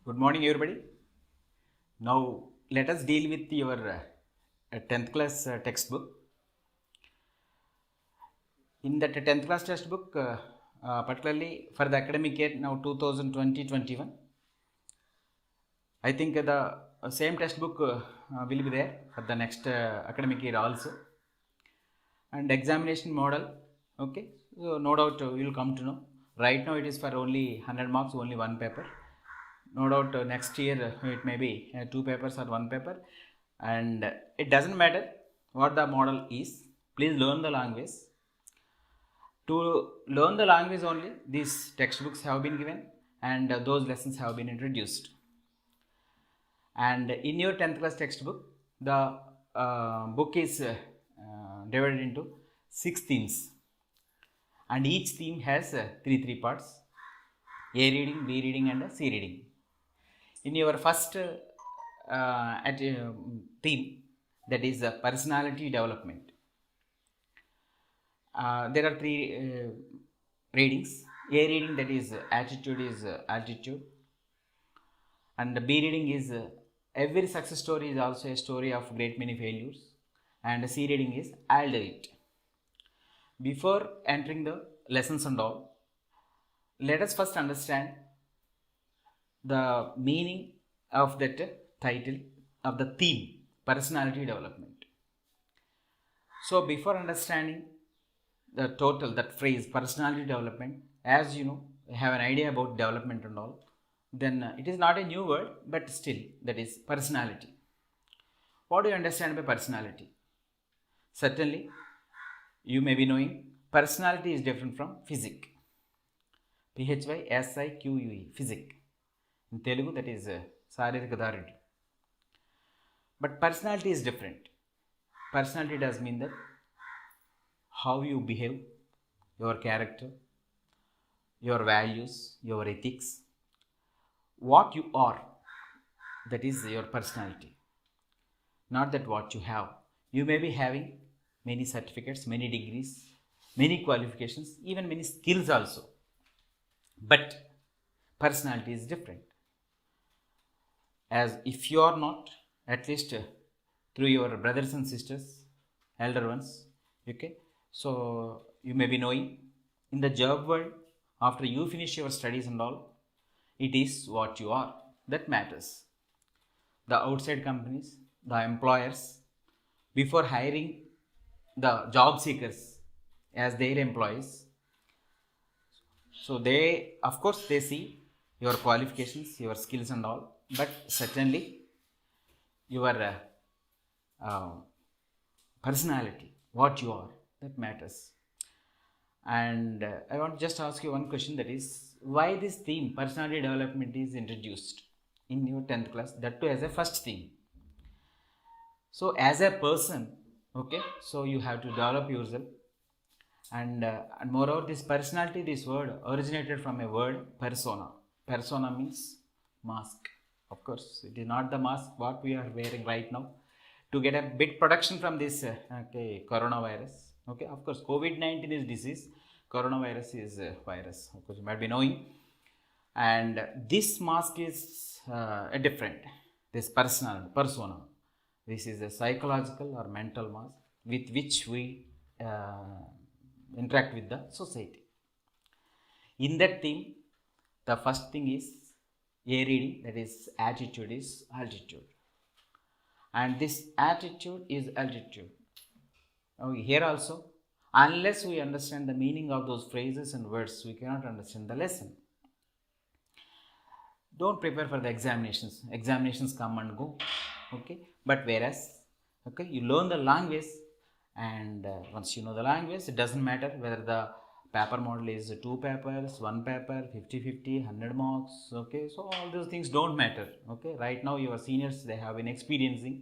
Good morning, everybody. Now, let us deal with your 10th class textbook. In that 10th class textbook, particularly for the academic year now 2020-21, I think the same textbook will be there for the next academic year also. And examination model, okay, so no doubt you will come to know. Right now it is for only 100 marks, only one paper. No doubt next year it may be two papers or one paper, and it doesn't matter what the model is. Please learn the language. To learn the language only, these textbooks have been given, and those lessons have been introduced. And in your 10th class textbook, the book is divided into 6 themes, and each theme has three parts: A reading, B reading, and C reading. In your first theme, that is personality development, there are three readings. A reading, that is attitude is altitude, and the B reading is every success story is also a story of great many failures, and C reading is I'll do it. Before entering the lessons and all, let us first understand the meaning of that title of the theme, personality development. So before understanding the total, that phrase personality development, as you know, have an idea about development and all, then it is not a new word, but still, that is personality. What do you understand by personality? Certainly you may be knowing personality is different from physique. PHYSIQUE, physique. In Telugu, that is Saririka Daridhya. But personality is different. Personality does mean that how you behave, your character, your values, your ethics, what you are, that is your personality. Not that what you have. You may be having many certificates, many degrees, many qualifications, even many skills also. But personality is different. As if you are not, at least through your brothers and sisters, elder ones, okay, so you may be knowing, in the job world, after you finish your studies and all, it is what you are that matters. The outside companies, the employers, before hiring the job seekers as their employees, so they, of course, they see your qualifications, your skills and all, but certainly your personality, what you are, that matters. And I want to just ask you one question, that is, why this theme personality development is introduced in your 10th class, that too as a first theme? So as a person, okay, so you have to develop yourself, and moreover, this personality, this word originated from a word persona. Persona means mask. Of course, it is not the mask what we are wearing right now to get a bit protection from this coronavirus. Okay, of course, COVID-19 is disease, coronavirus is virus, of course, you might be knowing. And this mask is a different, this persona, this is a psychological or mental mask with which we interact with the society. In that theme, the first thing is A reading, that is attitude is altitude, and this attitude is altitude. Here also, unless we understand the meaning of those phrases and words, we cannot understand the lesson. Don't prepare for the examinations. Examinations come and go, okay, but whereas, okay, you learn the language, and once you know the language, it doesn't matter whether the paper model is 2 papers, 1 paper, 50-50, 100 marks, okay, so all those things don't matter. Okay, right now your seniors, they have been experiencing,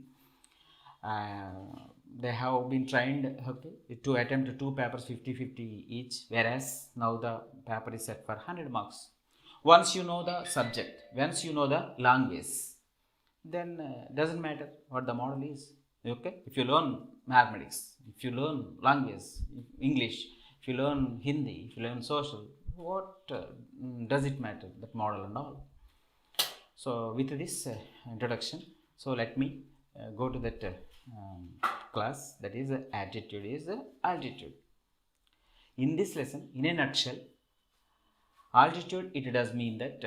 they have been trained, okay, to attempt 2 papers 50-50 each, whereas now the paper is set for 100 marks. Once you know the subject, once you know the language, then doesn't matter what the model is. Okay, if you learn mathematics, if you learn language, English, if you learn Hindi, if you learn social, what does it matter, that model and all? So with this introduction, so let me go to that class, that is attitude is altitude. In this lesson, in a nutshell, altitude, it does mean that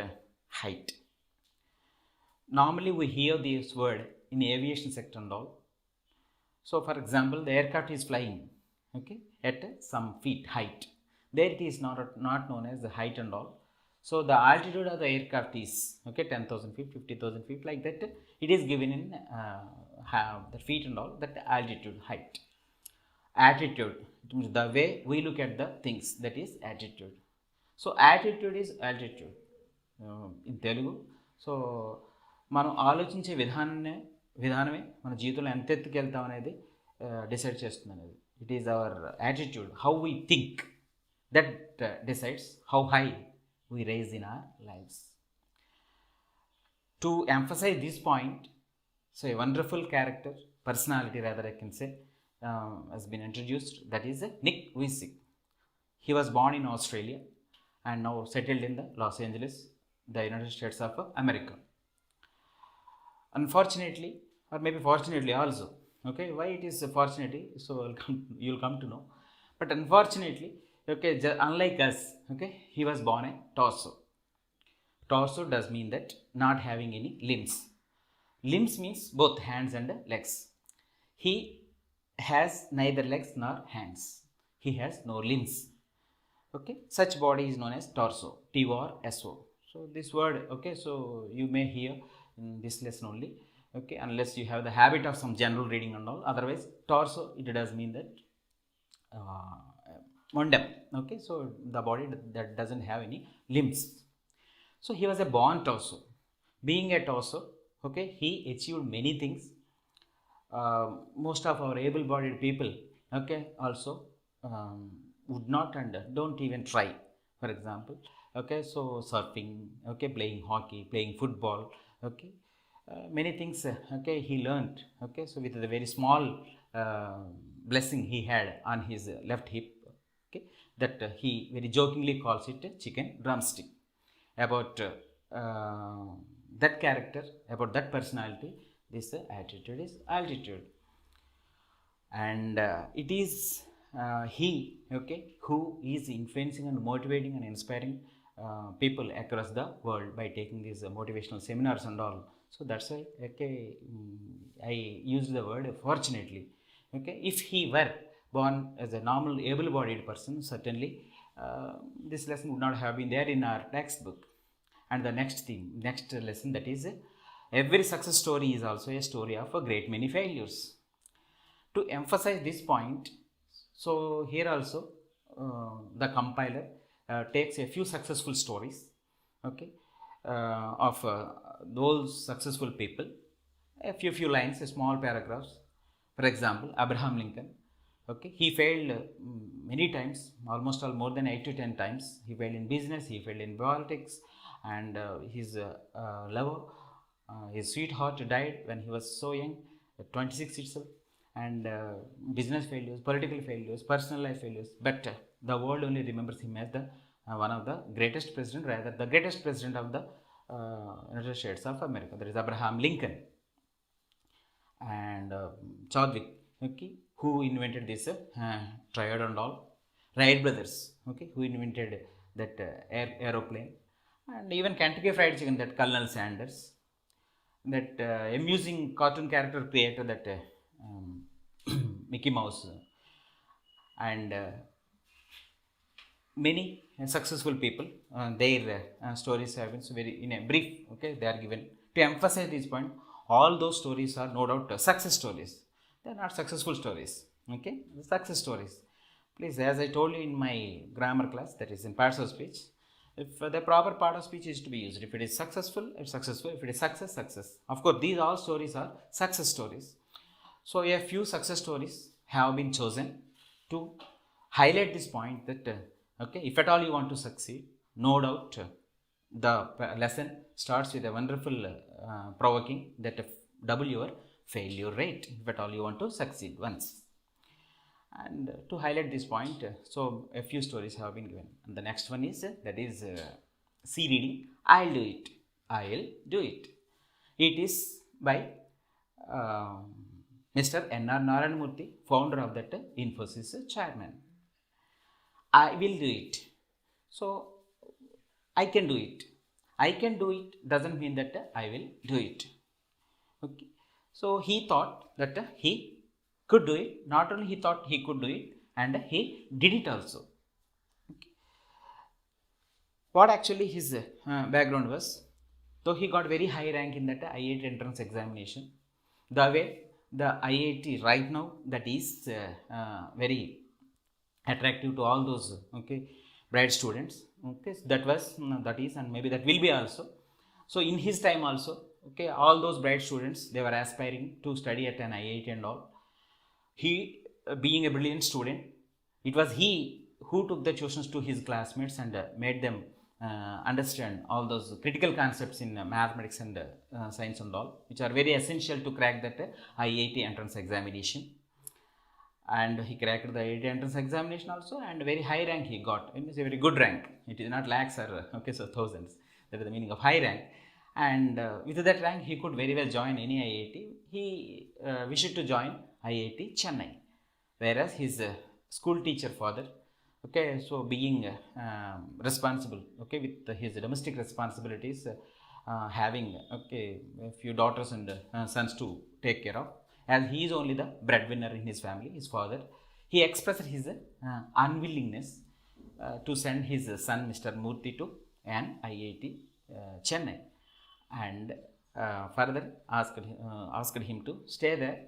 height. Normally we hear this word in aviation sector and all. So for example, the aircraft is flying, okay, at some feet height. There it is not known as the height and all. So the altitude of the aircraft is, okay, 10,000 feet, 50,000 feet, like that. It is given in the feet and all, that altitude, height. Attitude, it means the way we look at the things, that is attitude. So attitude is altitude in Telugu. So మనం ఆలోచించే విధానమే మన జీవితంలో ఎంత ఎత్తుకు వెళ్తాం అనేది decide చేస్తుంది అనేది. It is our attitude, how we think, that decides how high we rise in our lifes. To emphasize this point, so a wonderful character, personality rather I can say, has been introduced, that is Nick Vujicic. He was born in Australia and now settled in the Los Angeles, the United States of America. Unfortunately, or maybe fortunately also, okay, why it is fortunately, so you'll come to know, but unfortunately, okay, unlike us, okay, he was born a torso. Torso does mean that not having any limbs. Limbs means both hands and legs. He has neither legs nor hands. He has no limbs. Okay, such body is known as torso, T-O-R-S-O. So this word, okay, so you may hear in this lesson only, okay, unless you have the habit of some general reading and all. Otherwise, torso, it does mean that mondem, okay, so the body that doesn't have any limbs. So he was a born torso. Being a torso, okay, he achieved many things. Most of our able-bodied people, okay, also would not and don't even try. For example, okay, so surfing, okay, playing hockey, playing football, okay, many things, okay, he learned, okay, so with the very small blessing he had on his left hip, okay, that he very jokingly calls it chicken drumstick. About that character, about that personality, this attitude is altitude. And it is he, okay, who is influencing and motivating and inspiring people across the world by taking these motivational seminars and all. So that's why, okay, I used the word fortunately. Okay, if he were born as a normal able-bodied person, certainly this lesson would not have been there in our textbook. And the next thing, next lesson, that is every success story is also a story of a great many failures. To emphasize this point, so here also the compiler takes a few successful stories, okay, of those successful people, a few lines, a small paragraphs. For example, Abraham Lincoln, okay, he failed many times, almost more than 8 to 10 times. He failed in business, he failed in politics, and his lover, his sweetheart, died when he was so young, at 26 itself. And business failures, political failures, personal life failures, but the world only remembers him as the one of the greatest president, rather the greatest president of the United States of America, that is Abraham Lincoln. And Chadwick, okay, who invented this triad and all. Wright brothers, okay, who invented that aeroplane. And even Kentucky Fried Chicken, that Colonel Sanders, that amusing cartoon character creator, that Mickey Mouse, and many successful people, their stories have been very in a brief, okay, they are given to emphasize this point. All those stories are no doubt success stories. They are not successful stories, okay, success stories. Please, as I told you in my grammar class, that is in parts of speech, if the proper part of speech is to be used, if it is successful, it's successful. If it is success, success. Of course, these all stories are success stories. So a few success stories have been chosen to highlight this point, that okay, if at all you want to succeed, no doubt the lesson starts with a wonderful provoking, that double your failure rate if at all you want to succeed once. And to highlight this point, so a few stories have been given. And the next one is that is C reading. I'll do it. I'll do it. It is by Mr. N.R. Narayan Murthy, founder of that Infosys chairman. I will do it. So I can do it. I can do it doesn't mean that I will do it. Okay. So he thought that he could do it. Not only he thought he could do it, and he did it also. Okay. What actually his background was, though he got very high rank in that IIT entrance examination, the way the IIT right now, that is very attractive to all those bright students. Okay, so that is, and maybe that will be also. So in his time also, all those bright students, they were aspiring to study at an IIT and all. He, being a brilliant student, it was he who took the questions to his classmates and made them understand all those critical concepts in mathematics and science and all, which are very essential to crack that IIT entrance examination. And he cracked the IIT entrance examination also, and very high rank he got. It is a very good rank. It is not lakhs or so thousands. That is the meaning of high rank. And with that rank, he could very well join any IIT. He wished to join IIT Chennai, whereas his school teacher father, so being responsible, with his domestic responsibilities, having a few daughters and sons to take care of, as he is only the breadwinner in his family, his father, he expressed his unwillingness to send his son Mr. Murthy to an IIT Chennai, and further asked him to stay there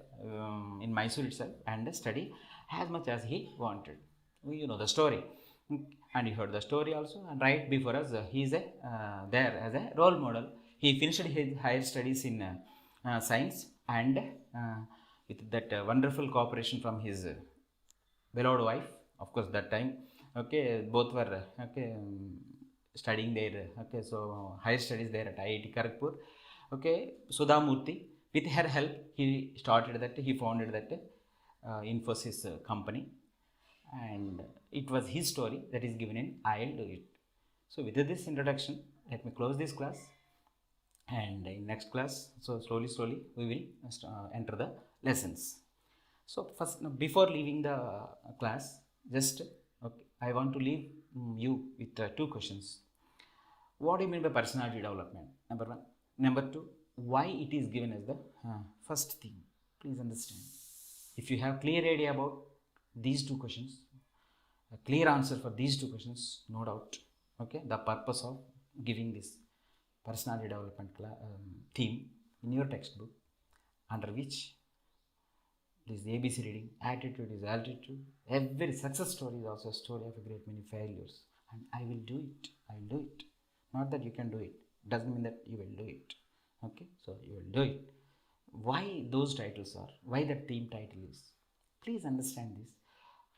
in Mysore itself and study as much as he wanted. You know the story, and you heard the story also. And right before us, he is there as a role model. He finished his higher studies in science, and with that wonderful cooperation from his beloved wife, of course, that time, both were studying there. So higher studies there at IIT Kharagpur. Sudha Murthy, with her help, he founded that Infosys company, and it was his story that is given in I'll Do It. So with this introduction, let me close this class, and in next class, so slowly we will enter the lessons. So first, before leaving the class, just I want to leave you with two questions. What do you mean by personality development? Number one. Number two, why it is given as the first thing? Please understand. If you have clear idea about these two questions, a clear answer for these two questions, no doubt, the purpose of giving this personality development theme in your textbook, under which this ABC reading, attitude is altitude, every success story is also a story of a great many failures, and I will do it. Not that you can do it, doesn't mean that you will do it. So you will do it. Why those titles are, why the theme title is, please understand this,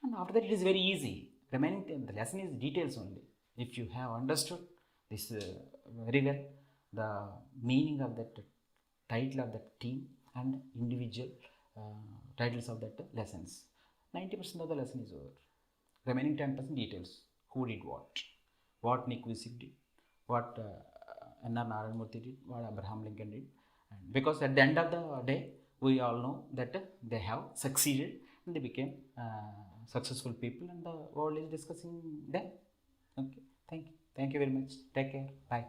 and after that it is very easy. Remaining the lesson is details only. If you have understood this very well, the meaning of that title of that theme and individual titles of that lessons, 90% of the lesson is over. Remaining 10% details. Who did what Nick Vujicic did, what N.R. Narayan Murthy did, what Abraham Lincoln did. And because at the end of the day, we all know that they have succeeded and they became successful people, and the world is discussing them. Thank you very much. Take care. Bye.